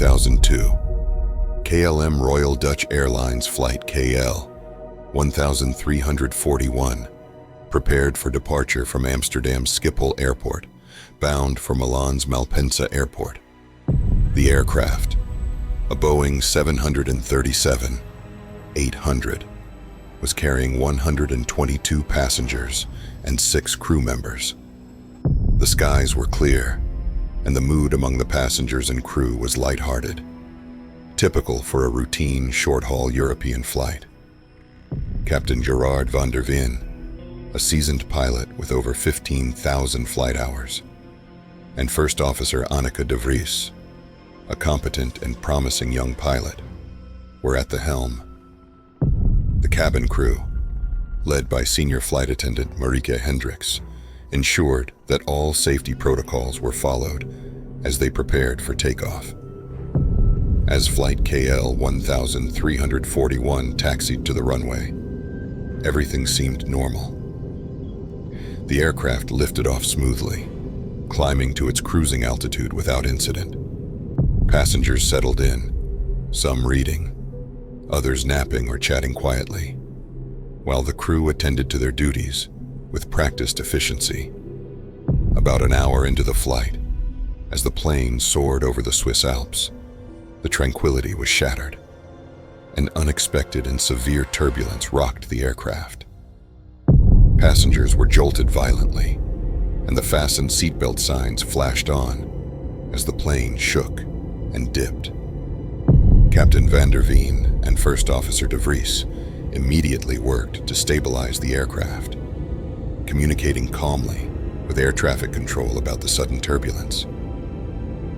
2002, KLM Royal Dutch Airlines flight KL1341 prepared for departure from Amsterdam's Schiphol Airport, bound for Milan's Malpensa Airport. The aircraft, a Boeing 737-800, was carrying 122 passengers and 6 crew members. The skies were clear, and the mood among the passengers and crew was lighthearted, typical for a routine short-haul European flight. Captain Gerard van der Veen, a seasoned pilot with over 15,000 flight hours, and First Officer Anneke de Vries, a competent and promising young pilot, were at the helm. The cabin crew, led by Senior Flight Attendant Marieke Hendricks, ensured that all safety protocols were followed as they prepared for takeoff. As Flight KL1341 taxied to the runway, everything seemed normal. The aircraft lifted off smoothly, climbing to its cruising altitude without incident. Passengers settled in, some reading, others napping or chatting quietly, while the crew attended to their duties with practiced efficiency. About an hour into the flight, as the plane soared over the Swiss Alps, the tranquility was shattered. An unexpected and severe turbulence rocked the aircraft. Passengers were jolted violently, and the fastened seatbelt signs flashed on as the plane shook and dipped. Captain van der Veen and First Officer de Vries immediately worked to stabilize the aircraft, communicating calmly with air traffic control about the sudden turbulence.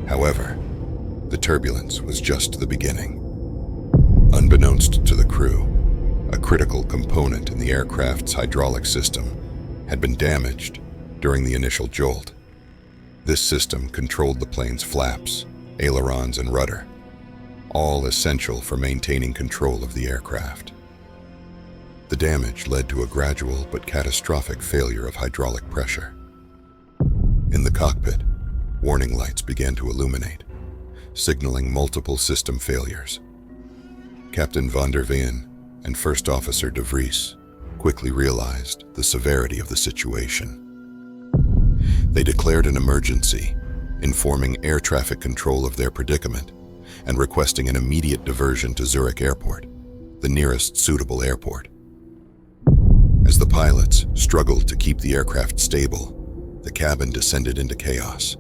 However, the turbulence was just the beginning. Unbeknownst to the crew, a critical component in the aircraft's hydraulic system had been damaged during the initial jolt. This system controlled the plane's flaps, ailerons, and rudder, all essential for maintaining control of the aircraft. The damage led to a gradual but catastrophic failure of hydraulic pressure. In the cockpit, warning lights began to illuminate, signaling multiple system failures. Captain van der Veen and First Officer de Vries quickly realized the severity of the situation. They declared an emergency, informing air traffic control of their predicament and requesting an immediate diversion to Zurich Airport, the nearest suitable airport. As the pilots struggled to keep the aircraft stable, the cabin descended into chaos.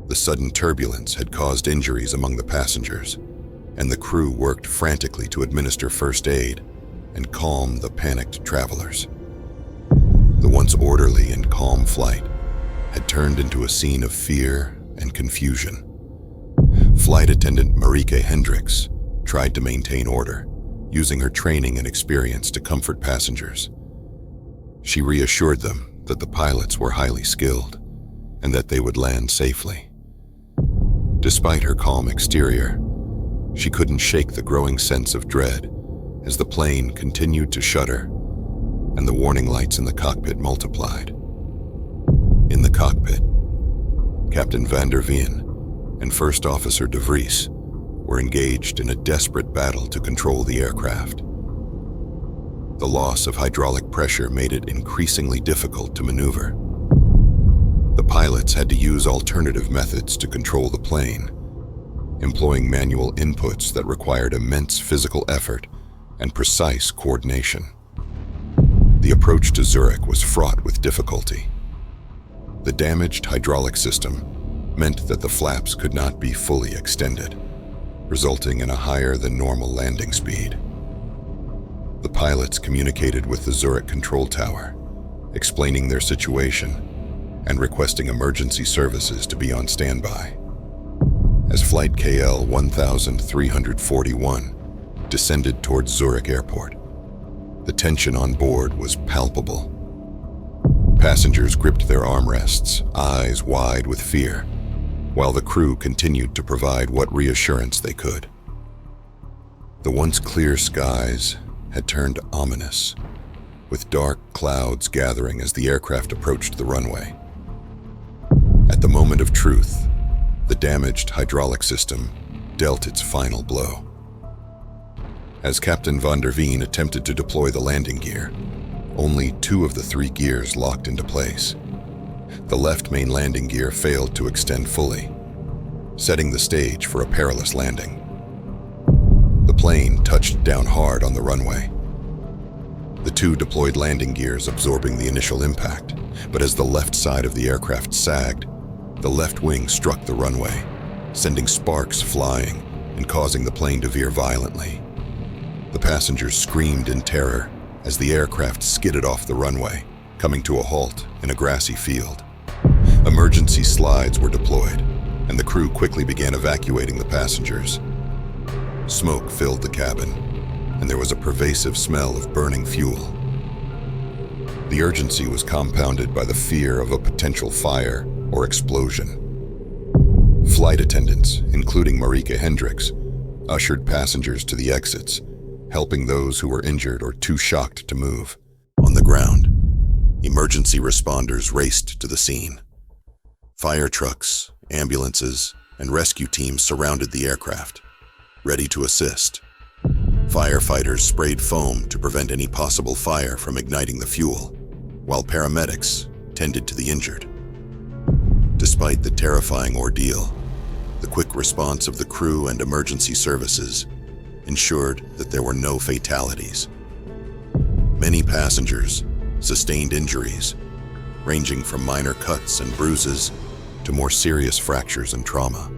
The sudden turbulence had caused injuries among the passengers, and the crew worked frantically to administer first aid and calm the panicked travelers. The once orderly and calm flight had turned into a scene of fear and confusion. Flight attendant Marieke Hendricks tried to maintain order, using her training and experience to comfort passengers. She reassured them that the pilots were highly skilled and that they would land safely. Despite her calm exterior, she couldn't shake the growing sense of dread as the plane continued to shudder and the warning lights in the cockpit multiplied. In the cockpit, Captain van der Veen and First Officer de Vries were engaged in a desperate battle to control the aircraft. The loss of hydraulic pressure made it increasingly difficult to maneuver. The pilots had to use alternative methods to control the plane, employing manual inputs that required immense physical effort and precise coordination. The approach to Zurich was fraught with difficulty. The damaged hydraulic system meant that the flaps could not be fully extended, resulting in a higher than normal landing speed. The pilots communicated with the Zurich control tower, explaining their situation and requesting emergency services to be on standby. As Flight KL1341 descended towards Zurich Airport, the tension on board was palpable. Passengers gripped their armrests, eyes wide with fear, while the crew continued to provide what reassurance they could. The once clear skies had turned ominous, with dark clouds gathering as the aircraft approached the runway. At the moment of truth, the damaged hydraulic system dealt its final blow. As Captain van der Veen attempted to deploy the landing gear, only 2 of the 3 gears locked into place. The left main landing gear failed to extend fully, setting the stage for a perilous landing. The plane touched down hard on the runway, the 2 deployed landing gears absorbing the initial impact, but as the left side of the aircraft sagged, the left wing struck the runway, sending sparks flying and causing the plane to veer violently. The passengers screamed in terror as the aircraft skidded off the runway, coming to a halt in a grassy field. Emergency slides were deployed, and the crew quickly began evacuating the passengers. Smoke filled the cabin, and there was a pervasive smell of burning fuel. The urgency was compounded by the fear of a potential fire or explosion. Flight attendants, including Marieke Hendricks, ushered passengers to the exits, helping those who were injured or too shocked to move. On the ground, emergency responders raced to the scene. Fire trucks, ambulances, and rescue teams surrounded the aircraft, ready to assist. Firefighters sprayed foam to prevent any possible fire from igniting the fuel, while paramedics tended to the injured. Despite the terrifying ordeal, the quick response of the crew and emergency services ensured that there were no fatalities. Many passengers sustained injuries, ranging from minor cuts and bruises to more serious fractures and trauma.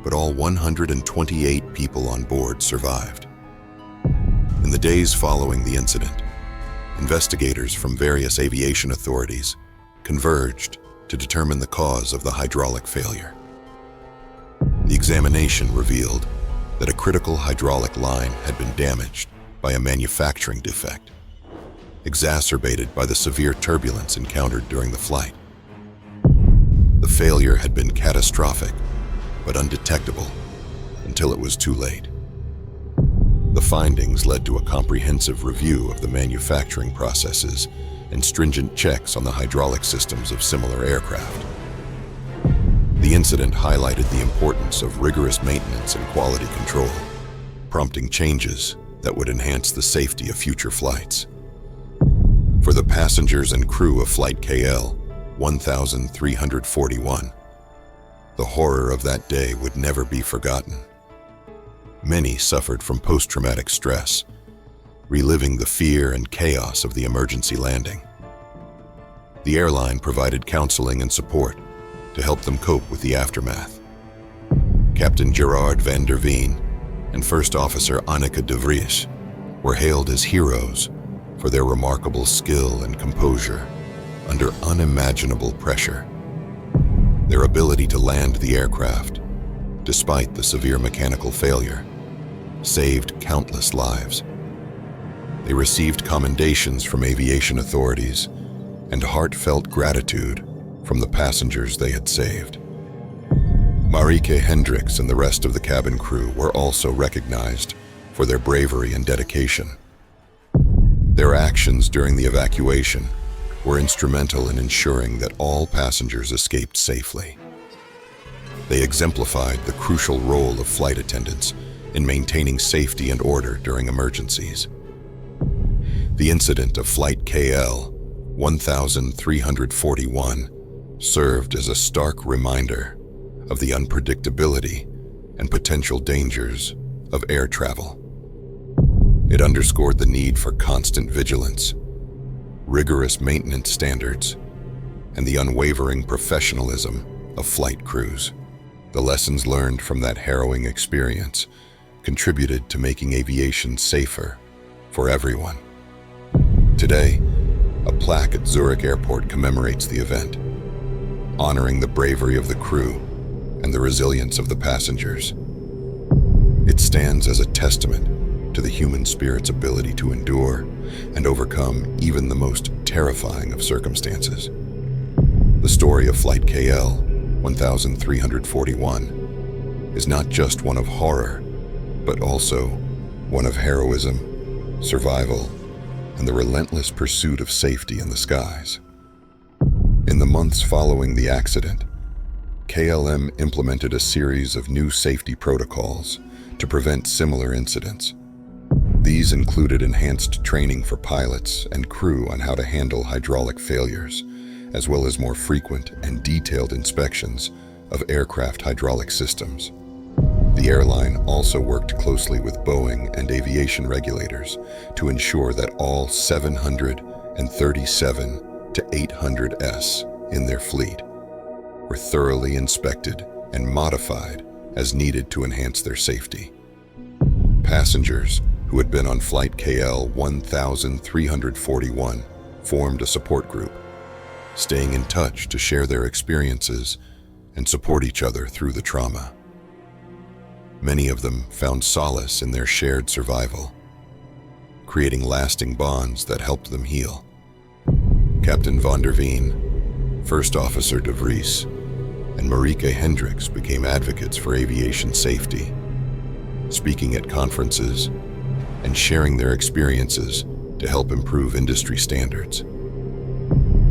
But all 128 people on board survived. In the days following the incident, investigators from various aviation authorities converged to determine the cause of the hydraulic failure. The examination revealed that a critical hydraulic line had been damaged by a manufacturing defect, exacerbated by the severe turbulence encountered during the flight. The failure had been catastrophic, but undetectable until it was too late. The findings led to a comprehensive review of the manufacturing processes and stringent checks on the hydraulic systems of similar aircraft. The incident highlighted the importance of rigorous maintenance and quality control, prompting changes that would enhance the safety of future flights. For the passengers and crew of Flight KL1341, the horror of that day would never be forgotten. Many suffered from post-traumatic stress, reliving the fear and chaos of the emergency landing. The airline provided counseling and support to help them cope with the aftermath. Captain Gerard van der Veen and First Officer Anneke de Vries were hailed as heroes for their remarkable skill and composure under unimaginable pressure. Their ability to land the aircraft, despite the severe mechanical failure, saved countless lives. They received commendations from aviation authorities and heartfelt gratitude from the passengers they had saved. Marieke Hendricks and the rest of the cabin crew were also recognized for their bravery and dedication. Their actions during the evacuation were instrumental in ensuring that all passengers escaped safely. They exemplified the crucial role of flight attendants in maintaining safety and order during emergencies. The incident of Flight KL1341 served as a stark reminder of the unpredictability and potential dangers of air travel. It underscored the need for constant vigilance, rigorous maintenance standards, and the unwavering professionalism of flight crews. The lessons learned from that harrowing experience contributed to making aviation safer for everyone. Today, a plaque at Zurich Airport commemorates the event, honoring the bravery of the crew and the resilience of the passengers. It stands as a testament to the human spirit's ability to endure and overcome even the most terrifying of circumstances. The story of Flight KL1341 is not just one of horror, but also one of heroism, survival, and the relentless pursuit of safety in the skies. In the months following the accident, KLM implemented a series of new safety protocols to prevent similar incidents. These included enhanced training for pilots and crew on how to handle hydraulic failures, as well as more frequent and detailed inspections of aircraft hydraulic systems. The airline also worked closely with Boeing and aviation regulators to ensure that all 737 to 800s in their fleet were thoroughly inspected and modified as needed to enhance their safety. Passengers who had been on flight KL1341 formed a support group, staying in touch to share their experiences and support each other through the trauma. Many of them found solace in their shared survival, creating lasting bonds that helped them heal. Captain van der Veen, First Officer de Vries, and Marieke Hendricks became advocates for aviation safety, speaking at conferences and sharing their experiences to help improve industry standards.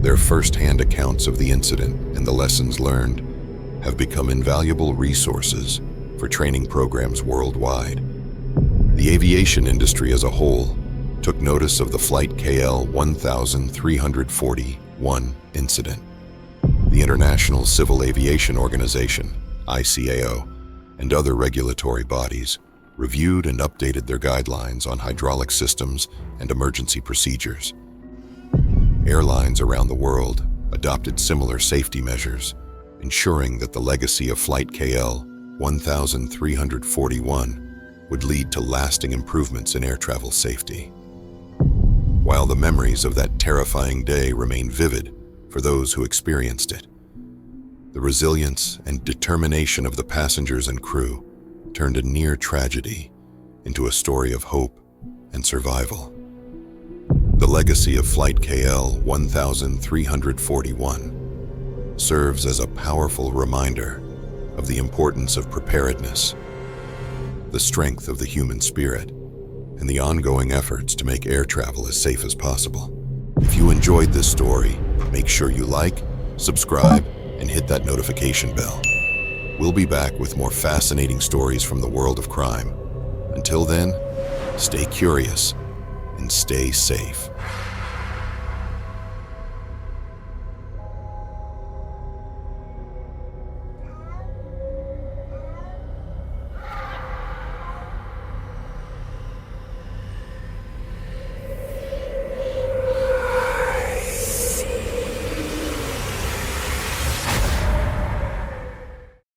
Their first-hand accounts of the incident and the lessons learned have become invaluable resources for training programs worldwide. The aviation industry as a whole took notice of the Flight KL1341 incident. The International Civil Aviation Organization, ICAO, and other regulatory bodies reviewed and updated their guidelines on hydraulic systems and emergency procedures. Airlines around the world adopted similar safety measures, ensuring that the legacy of Flight KL1341 would lead to lasting improvements in air travel safety. While the memories of that terrifying day remain vivid for those who experienced it, the resilience and determination of the passengers and crew turned a near tragedy into a story of hope and survival. The legacy of Flight KL1341 serves as a powerful reminder of the importance of preparedness, the strength of the human spirit, and the ongoing efforts to make air travel as safe as possible. If you enjoyed this story, make sure you like, subscribe, and hit that notification bell. We'll be back with more fascinating stories from the world of crime. Until then, stay curious and stay safe.